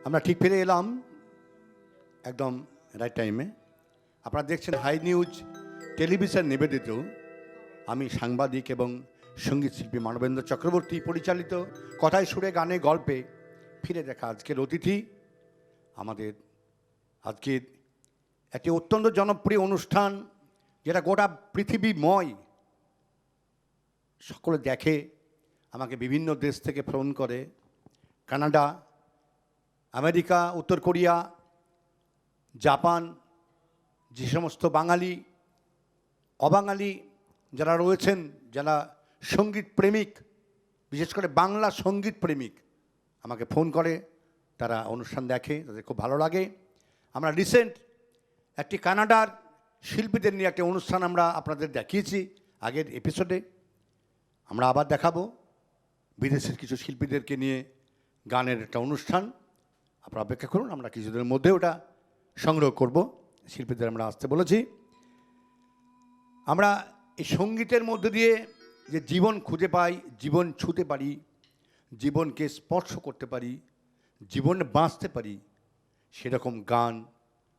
আমরা ঠিক ফিরে এলাম একদম রাইট টাইমে। আপনারা দেখছেন হাই নিউজ টেলিভিশন নিবেদিত। আমি সাংবাদিক এবং সঙ্গীত শিল্পী মানবেন্দ্র চক্রবর্তী পরিচালিত কথায় সুরে গানে গল্পে ফিরে দেখা আজকের অতিথি আমাদের আজকের একটি অত্যন্ত জনপ্রিয় অনুষ্ঠান, যেটা গোটা পৃথিবীময় সকলে দেখে। আমাকে বিভিন্ন দেশ থেকে ফোন করে, কানাডা, আমেরিকা, উত্তর কোরিয়া, জাপান, যে সমস্ত বাঙালি অবাঙালি যারা রয়েছেন, যারা সঙ্গীত প্রেমিক, বিশেষ করে বাংলা সঙ্গীত প্রেমিক, আমাকে ফোন করে, তারা অনুষ্ঠান দেখে, তাদের খুব ভালো লাগে। আমরা রিসেন্ট একটি কানাডার শিল্পীদের নিয়ে একটা অনুষ্ঠান আমরা আপনাদের দেখিয়েছি আগের এপিসোডে। আমরা আবার দেখাবো বিদেশের কিছু শিল্পীদেরকে নিয়ে গানের একটা অনুষ্ঠান। আপনারা অপেক্ষা করুন, আমরা কিছুদিনের মধ্যে ওটা সংগ্রহ করব। শিল্পীদের আমরা আসতে বলেছি। আমরা এই সঙ্গীতের মধ্যে দিয়ে যে জীবন খুঁজে পাই, জীবন ছুঁতে পারি, জীবনকে স্পর্শ করতে পারি, জীবনে বাঁচতে পারি, সেরকম গান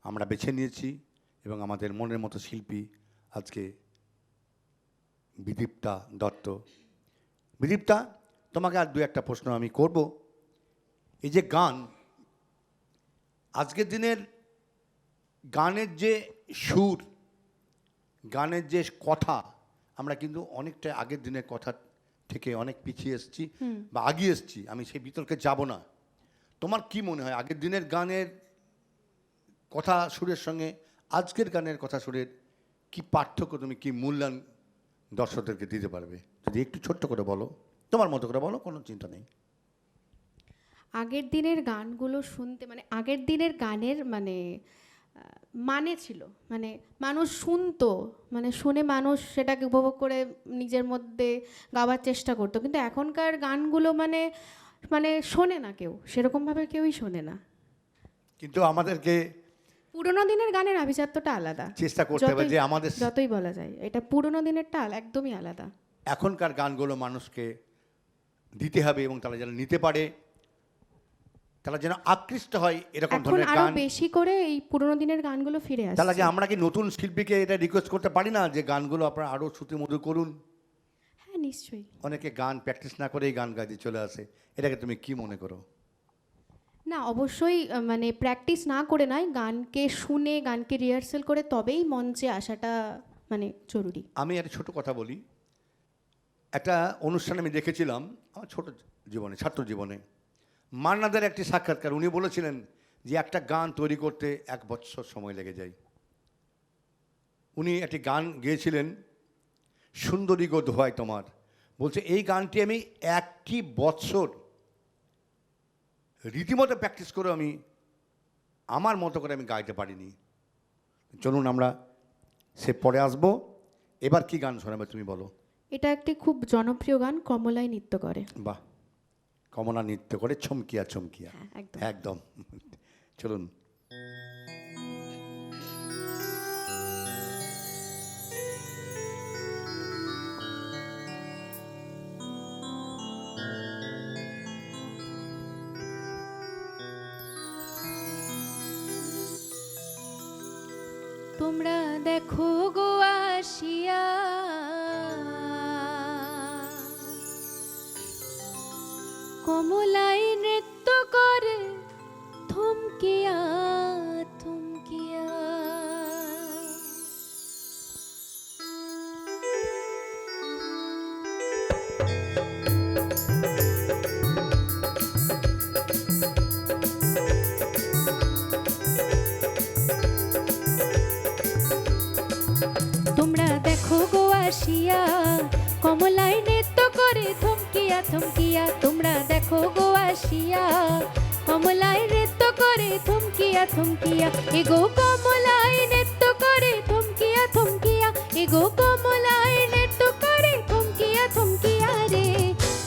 আমরা বেছে নিয়েছি। এবং আমাদের মনের মতো শিল্পী আজকে বিদীপ্তা দত্ত। বিদীপ্তা, তোমাকে আর দু একটা প্রশ্ন আমি করব। এই যে গান, আজকের দিনের গানের যে সুর, গানের যে কথা, আমরা কিন্তু অনেকটা আগের দিনের কথা থেকে অনেক পিছিয়ে এসেছি বা আগিয়ে এসেছি। আমি সেই বিতর্কে যাব না। তোমার কি মনে হয় আগের দিনের গানের কথা সুরের সঙ্গে আজকের গানের কথা সুরের কি পার্থক্য, তুমি কি মূল্যায়ন দর্শকদেরকে দিতে পারবে? যদি একটু ছোট্ট করে বলো, তোমার মতো করে বলো, কোনো চিন্তা নেই। আগের দিনের গানগুলো শুনতে, মানে আগের দিনের গানের মানে ছিল, মানে মানুষ শুনতো, মানে শুনে মানুষ সেটাকে উপভোগ করে নিজের মধ্যে গাওয়ার চেষ্টা করতো। কিন্তু এখনকার গানগুলো মানে মানে শোনে না কেউ, সেরকমভাবে কেউই শোনে না। কিন্তু আমাদেরকে পুরোনো দিনের গানের আভিজাত্যটা আলাদা, চেষ্টা করতে হবে যে আমাদের যতই বলা যায় এটা পুরোনো দিনেরটা একদমই আলাদা। এখনকার গানগুলো মানুষকে দিতে হবে এবং তারা যেন নিতে পারে, তারা যেন আকৃষ্ট হয় এরকম ধরনের আরো গান। বেশি করে এই পুরোনো দিনের গানগুলো ফিরে আসছে। তাহলে যে আমরা কি নতুন শিল্পীকে এটা রিকোয়েস্ট করতে পারি না যে গানগুলো আপনারা আরও শ্রুতিমধুর করুন? হ্যাঁ, নিশ্চয়ই। অনেকে গান প্র্যাকটিস না করেই গান গাইতে চলে আসে, এটাকে তুমি কি মনে করো? না, অবশ্যই মানে প্র্যাকটিস না করে নয়, গানকে শুনে, গানকে রিহার্সেল করে তবেই মঞ্চে আসাটা মানে জরুরি। আমি একটা ছোট কথা বলি। একটা অনুষ্ঠানে আমি দেখেছিলাম আমার ছোট জীবনে, ছাত্র জীবনে, মান্নাদের একটি সাক্ষাৎকার। উনি বলেছিলেন যে একটা গান তৈরি করতে 1 বছর সময় লেগে যায়। উনি একটি গান গেয়েছিলেন, সুন্দরী গো দোহাই তোমার। বলছে এই গানটি আমি 1 বছর রীতিমতো প্র্যাকটিস করে আমি আমার মতো করে আমি গাইতে পারিনি। চলুন আমরা সে পরে আসবো। এবার কি গান শোনাবে তুমি বলো? এটা একটি খুব জনপ্রিয় গান, কমলাই নৃত্য করে। বাহ, কমলা নৃত্য করে চমকিয়া চমকিয়া। হ্যাঁ, একদম একদম। চলুন। তোমরা দেখো গো আসিয়া কমলাই নৃত্য করে থমকিয়া থমকিয়া। তোমরা দেখো গো আসিয়া কমলাই নৃত্য করে থমকিয়া থমকিয়া। তোমরা দেখো গো আসিয়া কমলাই নৃত্য করে থমকিয়া থমকিয়া। এগো কমলাই নৃত্য করে থমকিয়া থমকিয়া। এগো কমলাই নৃত্য করে থমকিয়া থমকিয়া রে।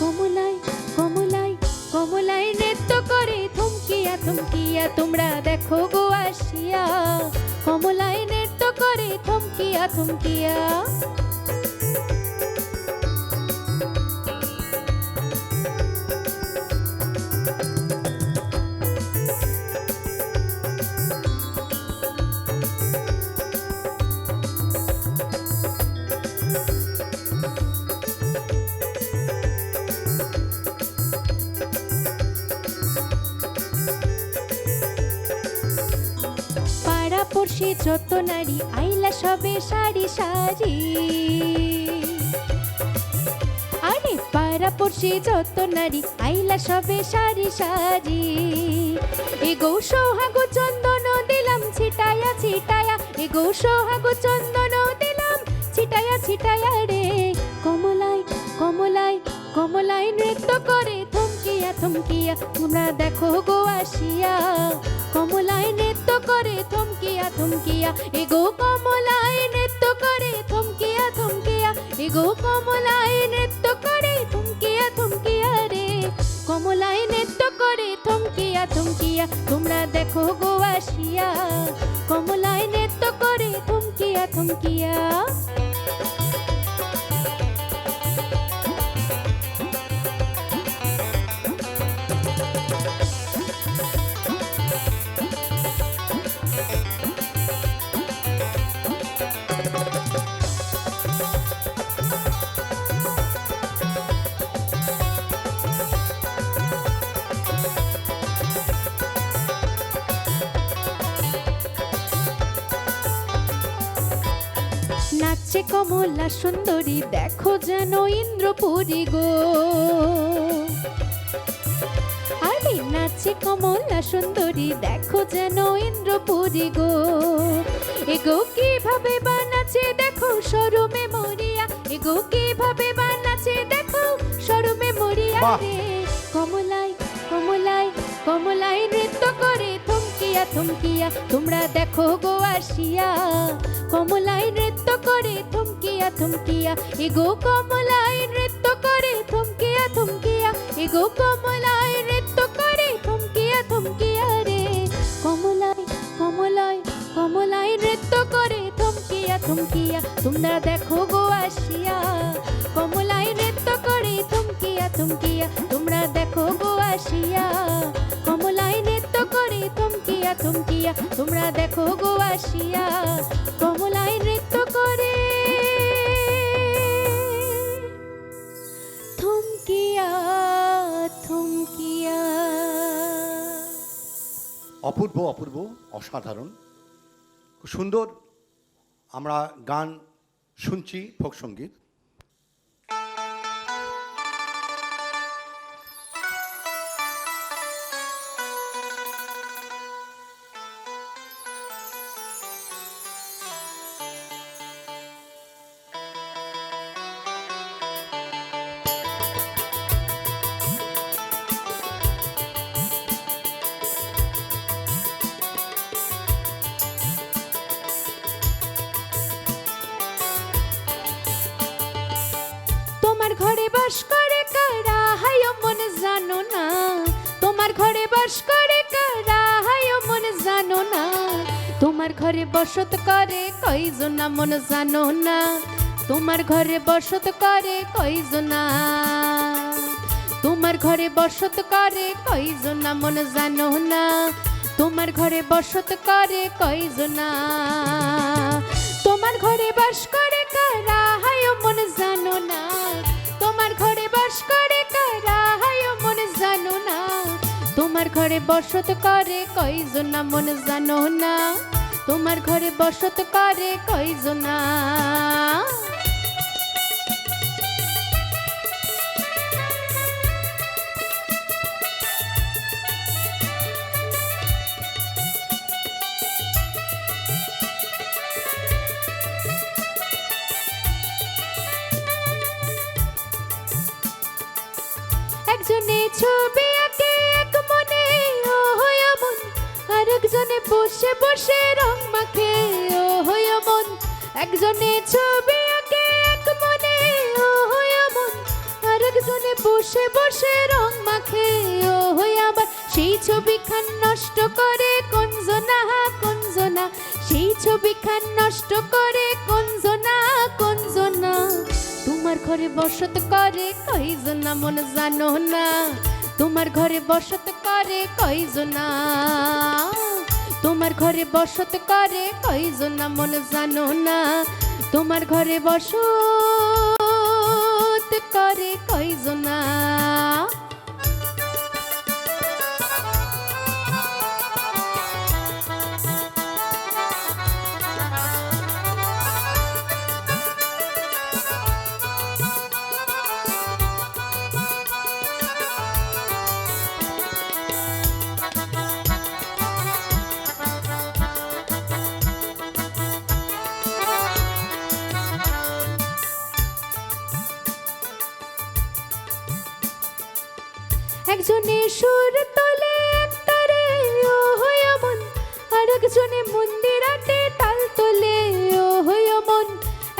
কমলাই কমলাই কমলাই নৃত্য করে থমকিয়া থমকিয়া। তোমরা দেখো গো আসিয়া কমলাই নৃত্য করে থমকিয়া থমকিয়া। পড়শি যত নারী আইলা সবে সারি সারি, আরে পাড়া পড়শি যত নারী আইলা সবে সারি সারি। এগো সোহাগো চন্দন দিলাম ছিটায়া ছিটায়া, এগো সোহাগো চন্দন দিলাম ছিটায়া ছিটায়া রে। কমলায় কমলায় কমলায় নৃত্য করে থমকিয়া থমকিয়া, তোমরা দেখো গো আসিয়া। কমলায় নৃত্য করে থমকিয়া থমকিয়া, এগো কমলায় নৃত্য করে থমকিয়া থমকিয়া, এগো কমলায় নৃত্য করে থমকিয়া থমকিয়া রে। কমলায় নৃত্য করে থমকিয়া থমকিয়া, তোমরা দেখো গো আসিয়া। কমলায় নৃত্য করে থমকিয়া থমকিয়া। নাচে কমলা সুন্দরী দেখো যেন ইন্দ্রপুরী গো, আরে নাচে কমলা সুন্দরী দেখো যেন ইন্দ্রপুরী গো। এগো কিভাবে বানাচ্ছে দেখো শরমে মরিয়া, এগো কিভাবে বানাচ্ছে দেখো শরমে মরিয়া বাহ! রে। কমলায় কমলায় কমলায় নৃত্য করে থমকিয়া থমকিয়া, তোমরা দেখো গো আসিয়া। কমলায় নৃত্য করে থমকিয়া থমকিয়া, এগো কমলায় নৃত্য করে থমকিয়া থমকিয়া, এগো কমলায় নৃত্য করে থমকিয়া থমকিয়া রে। কমলায় কমলায় কমলায় নৃত্য করে থমকিয়া থমকিয়া, তোমরা দেখো গো আসিয়া। কমলায় নৃত্য করে থমকিয়া থমকিয়া, তোমরা দেখো গো আসিয়া। কমলায় নৃত্য করে থমকিয়া থমকিয়া, তোমরা দেখো গো আসিয়া। কমলায় নৃত্য করে থমকিয়া থমকিয়া। অপূর্ব অপূর্ব, অসাধারণ, খুব সুন্দর। আমরা গান শুনছি, ফোক সঙ্গীত। তোমার ঘরে বাস করে কারা হায় মন জানো না, তোমার ঘরে বাস করে কারা হায় মন জানো না। তোমার ঘরে বসত করে কয়জনা মন জানো না, তোমার ঘরে বসত করে কয়জনা। তোমার ঘরে বসত করে কয়জনা মন জানো না, তোমার ঘরে বসত করে কয়জনা। তোমার ঘরে বাস করে কারা হায় মন জানো না, তোমার ঘরে বাস করে কারা হায় মন জানো না। তোমার ঘরে বসত করে কয়জনা মন জানো না, তোমার ঘরে বসত করে কয়জনা। একজনে ছবি আঁকে এক মনে ও হয় মন, আরেকজনে বসে বসে রং মাখে ও হয় মন। একজনে ছবি আঁকে এক মনে ও হয় মন, আরেকজনে বসে বসে রং মাখে ও হয় আবার। সেই ছবিখান নষ্ট করে কোনজনা কোনজনা, সেই ছবিখান নষ্ট করে কোনজনা কোনজনা। তোমার ঘরে বসত করে কয়জনা মন জানো না, তোমার ঘরে বসত করে কয়জনা। তোমার ঘরে বসত করে কয়জনা মন জানো না, তোমার ঘরে বসত করে কয়জনা। একজনে সুর তোলে একতারে ও হইয়া মন, আর একজনে মন্দিরাতে তাল তোলে ও হইয়া মন।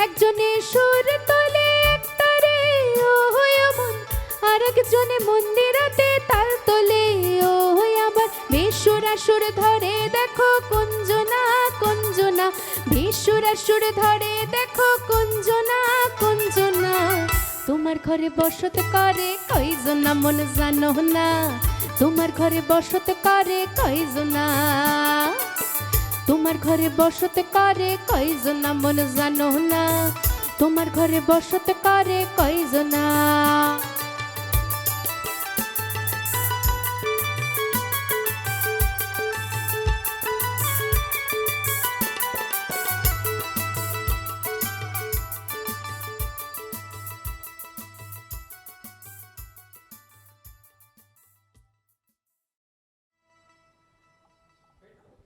একজনে সুর তোলে একতারে ও হইয়া মন, আর একজনে মন্দিরাতে তাল তোলে ও হইয়া মন। বেসুরা সুর ধরে দেখো কুঞ্জনা কুঞ্জনা, বেসুরা সুর ধরে দেখো কুঞ্জনা কুঞ্জনা। তোমার ঘরে বসত করে কয়জনা মন জানো না, তোমার ঘরে বসত করে কয়জনা, তোমার ঘরে বসত করে কয়জনা মন জানো না, তোমার ঘরে বসত করে কয়জনা।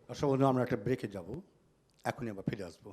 দর্শক বন্ধু, আমরা একটা ব্রেকে যাব, এখনই আবার ফিরে আসবো।